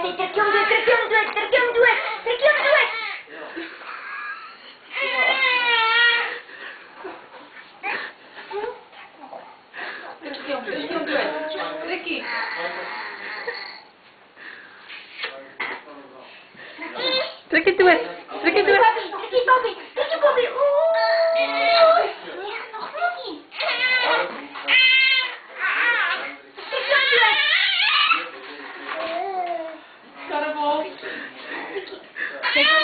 say tercium duit, tercium duit, tercium duit, tercium duit. Tercium duit. Ricky. Tricky duit. Tricky duit. Tricky Bobby, Tricky Bobby. Oeh. Ja, nog niet. Tercium duit. Karabol. Tricky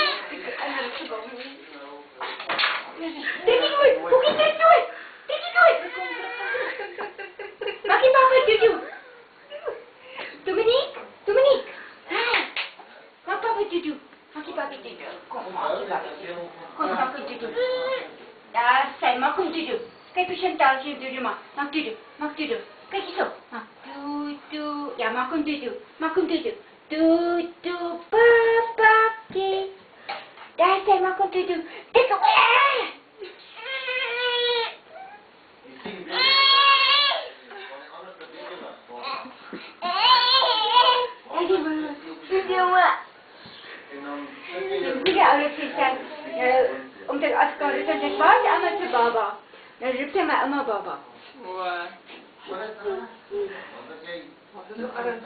duit, Boogie Tricky duit. Tricky duit. Maak je papa tutu. Dominique, Dominique. Maak papa tutu. Maak je papa tutu. Kom, maak je papa tutu. Kom, maak je tutu. Daar zijn, maak hem tutu. Kijk eens een taaltje tutu maar. Maak tutu, maak tutu. Kijk eens zo. Maak tutu. Ja, maak hem tutu. Maak hem tutu. Tutu, papaki. Daar zijn, maak hem tutu. Tutu. Tidak oleh Kristen, untuk askar itu cepat amat sebaba. Narup sama ama baba. Wah. Wat is er aan het